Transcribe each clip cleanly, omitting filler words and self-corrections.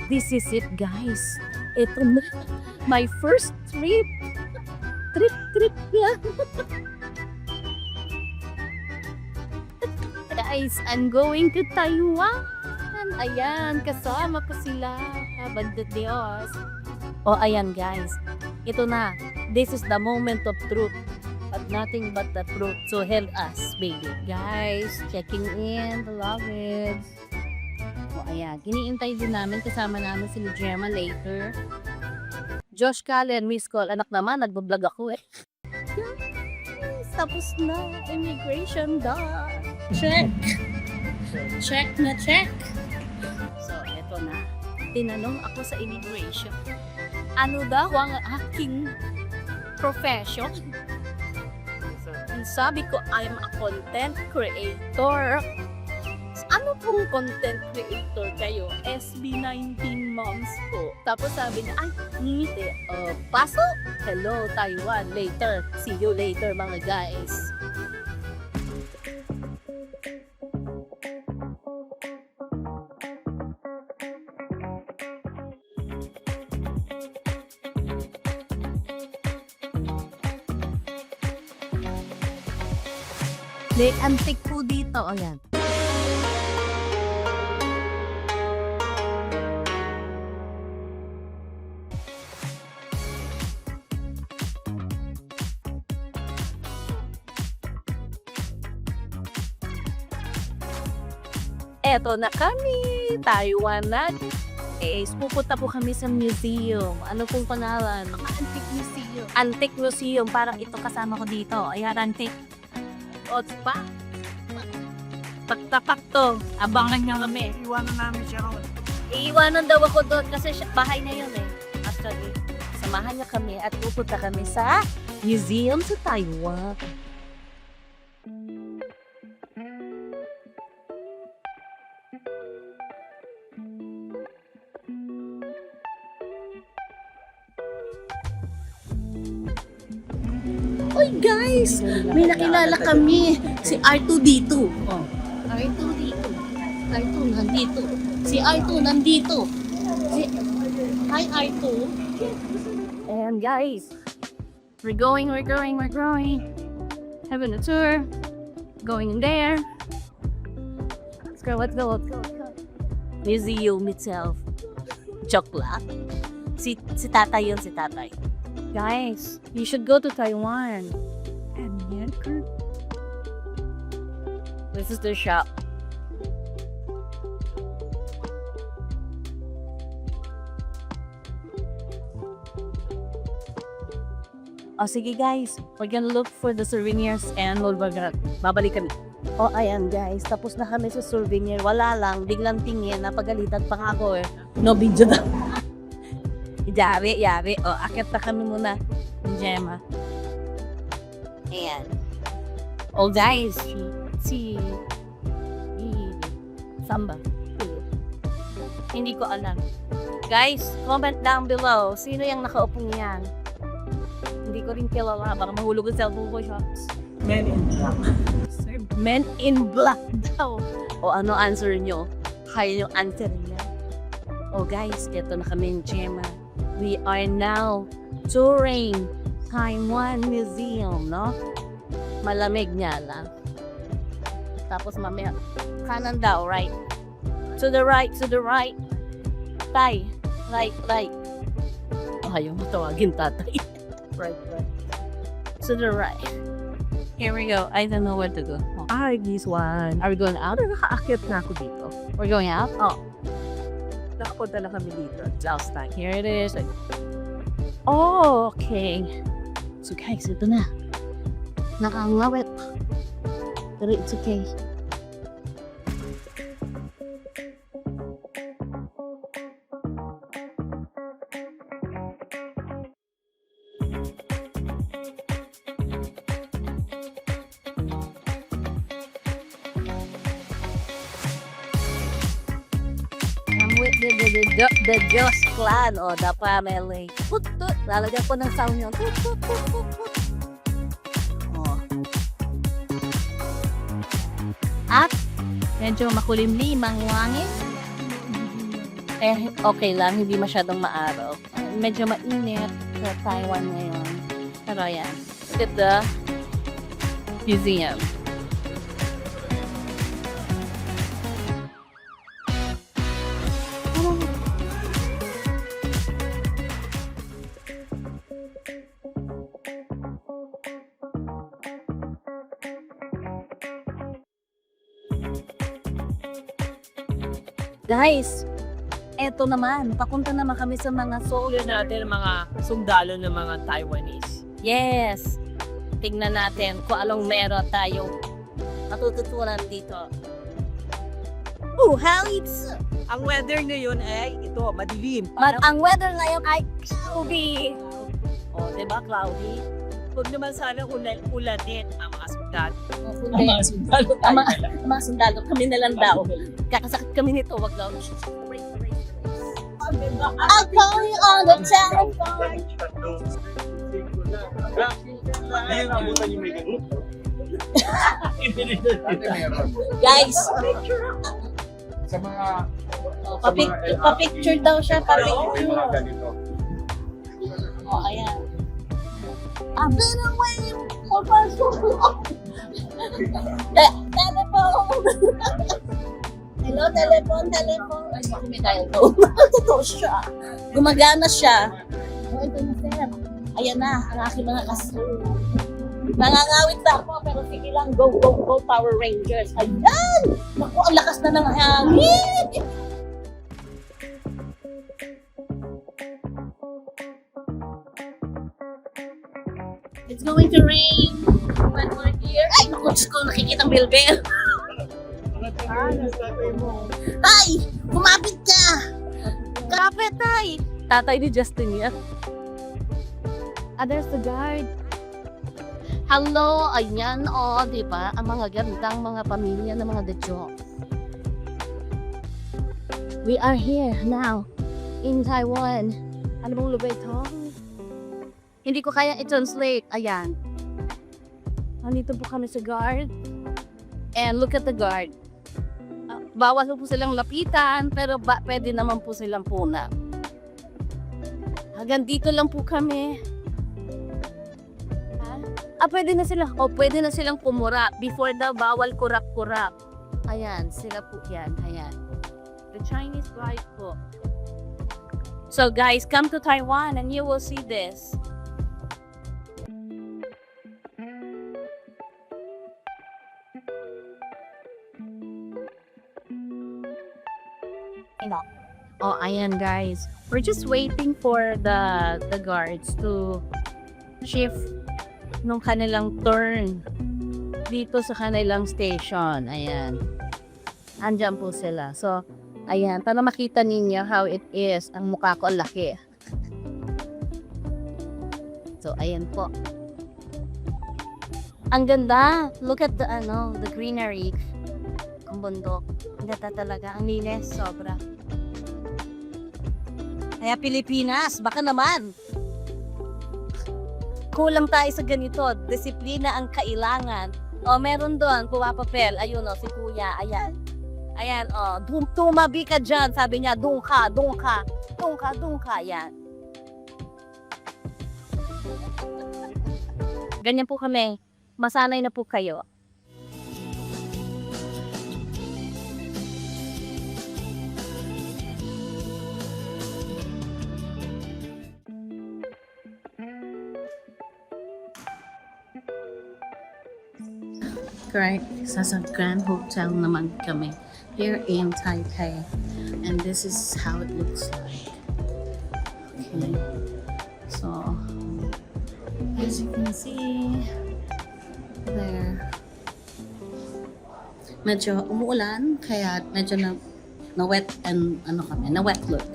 This is it, guys. Ito na. My first trip. Trip yan. Guys, I'm going to Taiwan. Ayan, kasama ko sila. Banda Dios. O, ayan guys. Ito na. This is the moment of truth. But nothing but the truth. So help us, baby. Guys, checking in the luggage. O, ayan. Giniintay din namin. Kasama namin si Gemma later. Josh Callen, Miss Call. Anak naman, nagbablog ako eh. Yes, tapos na. Immigration done. Check. Check na check. So, eto na. Tinanong ako sa immigration. Ano daw ang aking profession? Ang sabi ko, I'm a content creator. Ano pong content creator kayo? SB19 moms po. Tapos sabi niya, ay, ngiti. Paso? Hello, Taiwan. Later. See you later, mga guys. May antique po dito. Ayan. Eto na kami. Taiwan na. Pupunta po kami sa museum. Ano pong pangalan? Antique Museum. Antique Museum. Parang ito kasama ko dito. Ayan, antique. O, pa. Taktapak to. Abangan niya kami. Iwanan namin siya ron. Iiwanan daw ako doon kasi bahay na yun eh. Actually, samahan niya kami at pupunta kami sa museum sa Taiwan. Oy guys, may nakilala kami. Si R2D2. Oh. R2D2. R2 nandito. Si R2 nandito. Hi R2. And guys, we're going. Having a tour. Going in there. Let's go. Museum itself. Joke lang. Si tatay yun, si tatay. Guys, you should go to Taiwan. And America. This is the shop. Oh, sige guys. We're gonna look for the souvenirs and babalik kami. Oh, ayan guys. Tapos na kami sa souvenir. Wala lang. Biglang tingin. Napagalitan pa nga ako eh. No video na. Yari. O, akit na kami muna. Gemma. Ayan. Oh, guys. Si Samba. Hindi ko alam. Guys, comment down below. Sino yung nakaupong yan? Hindi ko rin kilala. Baka mahulog ang cellphone ko, shots. Men in black. Men in black daw. O, ano answer nyo? Kaya yung answer niya. Oh, guys. Ito na kami, Gemma. We are now touring Taiwan Museum, no? Malamig niya lang. Tapos mamaya, kanan daw, right? To the right. Tay, right. Oh, ayaw mo tawagin tatay. right. To the right. Here we go. I don't know where to go. Oh. This one. Are we going out? Nakaakyat na ako dito. We're going out? Oh. Nakapunta na kami dito. Last time. Here it is. Oh, okay. So guys, ito na. Nakangawit. Pero it's okay. With the Josh Clan o the family. Put. Lalagyan ko ng sound yun. Put. Oh. At medyo makulimlim ang langit. Eh, okay lang, hindi masyadong maaraw. Medyo mainit sa Taiwan ngayon. Pero yan, look at the museum. Guys, eto naman, papunta naman kami sa mga Ulo natin ang mga sundalo ng mga Taiwanese. Yes! Tingnan natin kung anong meron tayong matututunan dito. Oh, Halitz! Ang weather ngayon ay ito, madilim. Ang weather ngayon ay cloudy. Oh, diba cloudy? Huwag naman sana ulanin ang mga sundalo. Hindi. sundalo Mga sundalo, kami na lang daw. Kakasakit kami nito, wag daw. I'll call you on the telephone. Guys, Sa mga pa-picture daw siya, yung pa-picture. mga ganito. Oh, ayan. I've been away for so long. Telephone. Hello, telephone. Ay, bakit may dial tone? Totoo siya. Gumagana siya. Oh, ito na, sir. Ayan na, ang aking mga kasunod. Nangangawit na ako, pero sige lang, go, Power Rangers. Ayan! Naku, ang lakas na ng hangin! It's going to rain when we're here. Ay, naku, Diyos ko, nakikita ang bilbil. Tay! Kumapit ka! Kapit, tay! Tatay ni Justin yan. There's the guard. Hello! Ayan, di ba? Ang mga gandang mga pamilya ng mga Dejo. We are here now in Taiwan. Ano bang lugar ito? Hindi ko kaya i-translate. Ayan. Nandito po kami sa guard. And look at the guard. Bawal po silang lapitan, pero pwede naman po silang puna. Hanggang dito lang po kami. Pwede na silang kumura. Before daw, bawal kurap-kurap. Ayan, sila po yan. Ayan. The Chinese guard po. So guys, come to Taiwan and you will see this. Oh, ayan guys. We're just waiting for the guards to shift nung kanilang turn dito sa kanilang station. Ayan. Andyan po sila. So, ayan. Para makita ninyo how it is. Ang mukha ko ang laki. So, ayan po. Ang ganda. Look at the greenery. Ang bundok. Ang ganda talaga. Ang linis. Sobra. Kaya Pilipinas, baka naman. Kulang tayo sa ganito. Disiplina ang kailangan. O, meron doon, pumapapel. Ayun o, si kuya. Ayan. Ayan, o. Tumabi ka dyan. Sabi niya, doon ka. Ayan. Ganyan po kami. Masanay na po kayo. Correct. Sa Grand Hotel naman kami here in Taipei. And this is how it looks like. Okay. So, as you can see, there. Medyo umuulan, kaya medyo na wet and na wet look.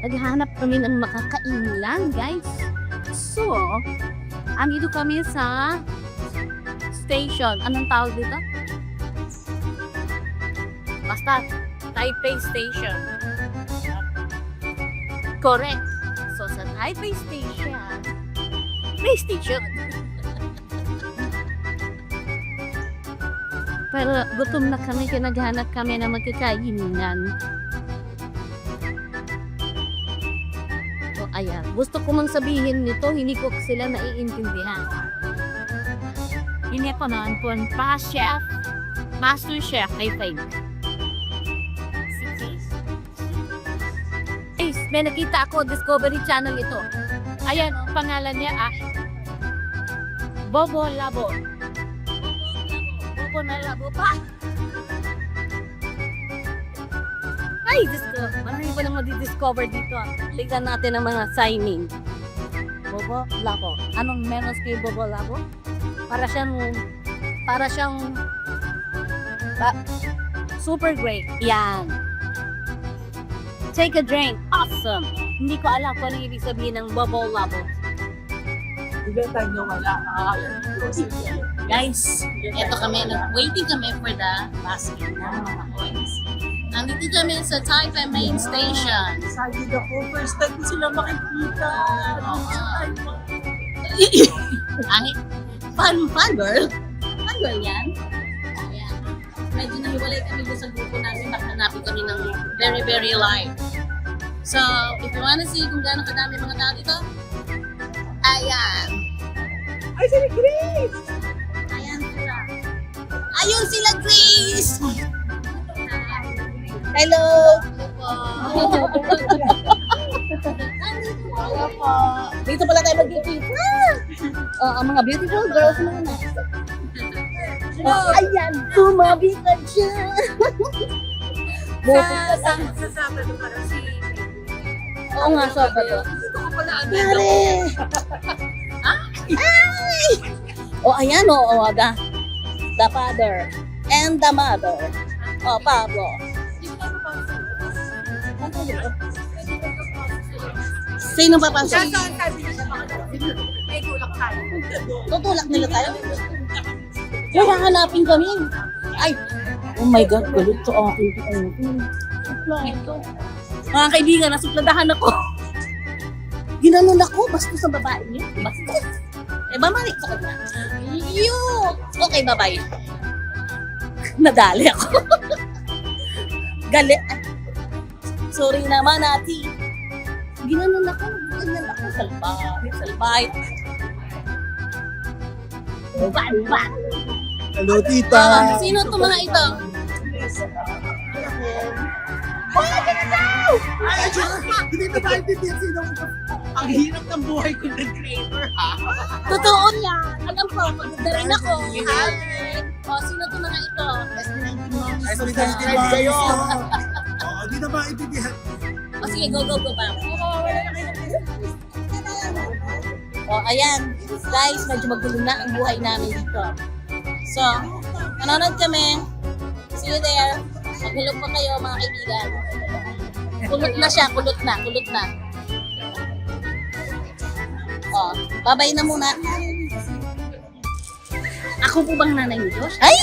Naghahanap kami ng makakainan, guys. So, andito kami sa station. Anong tawag dito? Basta, Taipei Station. Correct. So, sa Taipei Station, may station. Pero gutom na kami, kaya naghanap kami ng magkakainan. So, ayan. Gusto ko mang sabihin nito, hindi ko sila naiintindihan. Hindi ko noon po pa chef, master chef, I think. May nakita ako, Discovery Channel ito. Ayan, ang pangalan niya, Bobo Labo. Bobo na Labo pa. Ay, Diyos ko. Marami pa nang madi-discover dito. Tignan natin ang mga signing. Bobo Labo. Anong meron kay Bobo Labo? Para siyang super great. Yan. Take a drink. Awesome. Hindi ko alam kung ano ibig sabihin ng Bobo Labo. Hindi tayo na wala. Guys, eto kami. Waiting kami for the basket na mga coins. Nandito kami sa Taipei Main Station. Excited ako. First time ko sila makikita. Ay, fun girl. Fun girl yan. Ayan. Medyo nahiwalay kami doon sa grupo namin. Hanapin kami ng very live. So, if you wanna see kung gaano kadami mga tao dito, ayan. Ay, sila Grace! Ayan sila. Ayun sila, Grace! Hello! Hello po. Dito pala tayo mag-ikita. Ang mga beautiful girls muna. Ayan, tumabi ka dyan. Sa Sabado para si... Oo nga, Sabado. Dito ko pala ano. Pare! Ay! Ayan the father and the mother. Pablo. Sino papasok? Kaya saan sabi nila may tulak tayo. Tutulak nila tayo? Kaya hanapin kami. Ay! Oh my God, galit to akin. Mga kaibigan, nasupladahan ako. Ginanon ako, bastos sa babae niya. Bastos. Bamalik sa kanya. Okay, bye-bye. Nadali ako. Galit. Sorry naman, ati. Ginanon ako. Ganyan ako. Salbay. Ban. Hello, tita. Sino to mga ito? Hindi na tayo titiyan sino ang hirap ng buhay ko ng creator, ha? Totoo niya. Alam ko, maganda rin ako. Sino to mga ito? SB19 kayo. Hindi na maintindihan. Sige, go ba? Ayan. Guys, medyo magulo na ang buhay namin dito. So, nanonood kami. See you there. Maghulog pa kayo, mga kaibigan. Kulot na siya, kulot na. Babay na muna. Ako po bang nanay ni Josh? Ay!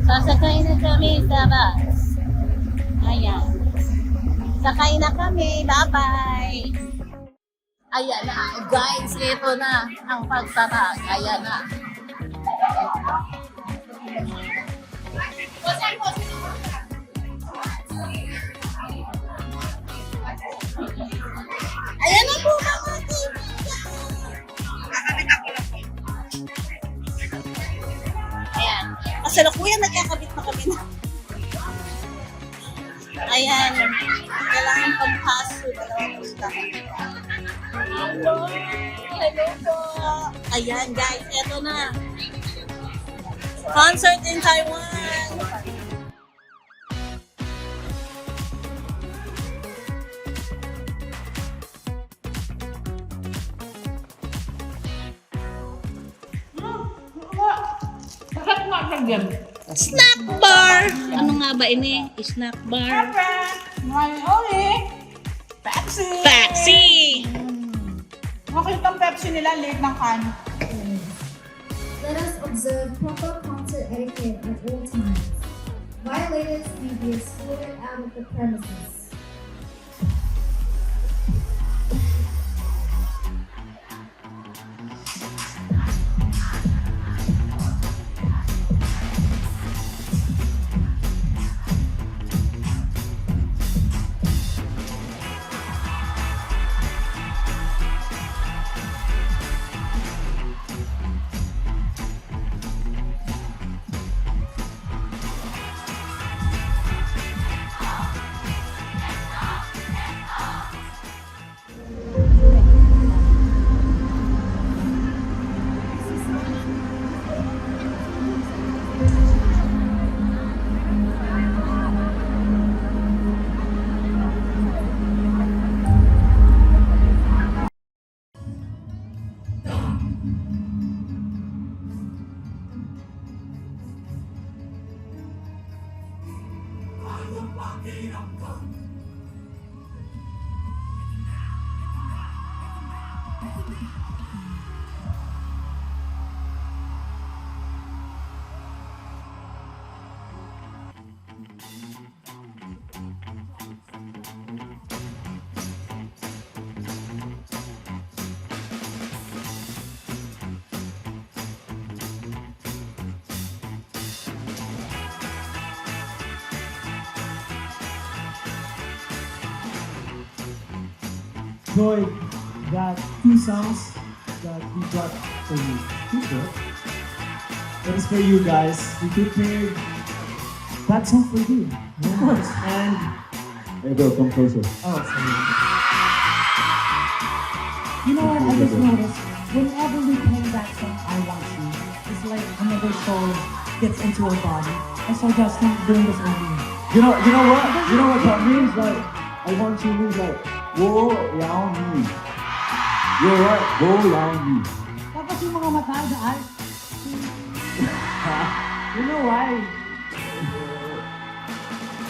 Sasakay na kami sa bus. Ayan. Sakay na kami. Bye-bye. Ayan na, guys, ito na ang pagtatag. Ayan na. Ayan na po mga Ayan. Kasalukuyan nagkakabit na kami na. Ayan. Kailangan pagpaso. Dalawang gusta. Hello. Hello po. Ayan guys, eto na. Concert in Taiwan. Snack bar! Ano nga ba ini? Snack bar. Pepsi! Pepsi! Okay itong Pepsi nila, late ng can. Let us observe proper concert etiquette at all times. Violators may be escorted out of the premises. Joy got two songs that we got for you. Two good. That is for you guys. We prepared that song for you. Yes. And Hey bro, come closer. oh, sorry. You know what? I just noticed whenever we play that song, I Want You, it's like another soul gets into our body. I saw Justin doing this only. You know what? You know what that means? Like, I want you means like, wo yao ni. You're right, wo yao ni. Tapos yung mga mata daan. You know why?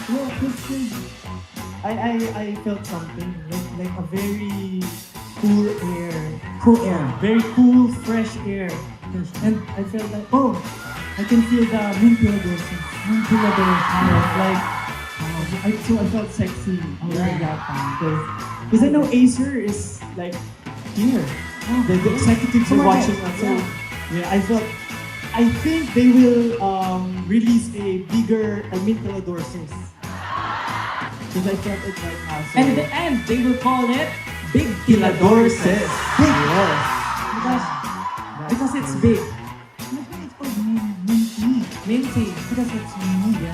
Yeah, because I felt something like a very cool air, very cool, fresh air, and I felt like I can feel the wind like so I felt sexy during that time because I know Acer is like here, the executives are watching us, so yeah, I think they will release a bigger Alminteladorsis. Because I felt it right now. So. And they will call it Big Tiladorsis. Big. Yes. Because it's big. It's called Minty. Minty. Because it's new. Yeah.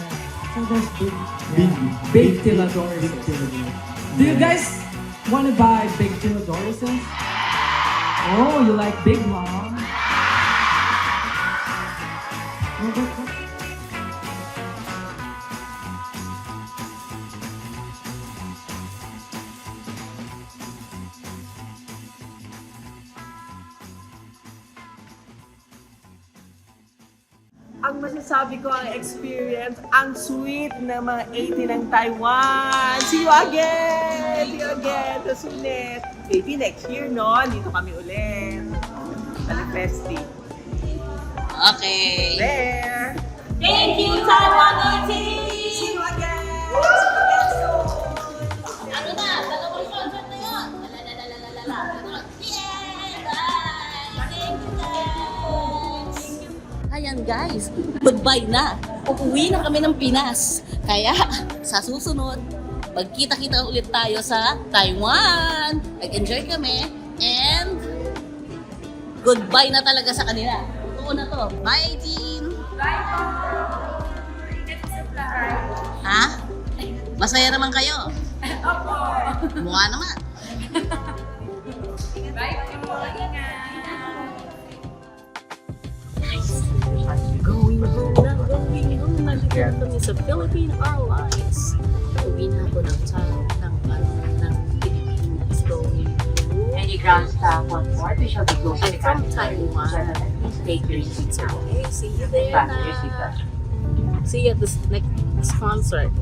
So there's big Tiladorsis. Do you guys want to buy Big Tiladorsis? Oh, you like big, mom? Ang masasabi ko ang experience, ang sweet ng mga 80 ng Taiwan. See you again! See you again! Susunod. Maybe next year, no? Dito kami ulit. Talifesti. Okay. There! Thank you, Taiwan 80! See you again! Ano na? Dalawang concert na yun. Lalalala. Ayan guys, goodbye na. Uuwi na kami ng Pinas. Kaya sa susunod, magkita-kita ulit tayo sa Taiwan. Nag-enjoy kami and goodbye na talaga sa kanila. Totoo na to. Bye, team! Bye po! Ha? Masaya naman kayo? Opo! Mukha naman. Bye po! Ingat! Going home na, going home. Nandito na kami sa Philippine Airlines. Uwi na ako ng Pilipinas. Going home. Any ground staff want more, we shall be closing I'm from Taiwan. Please take your seats. Okay, see you there Passenger seat na. belt. See you at this next concert.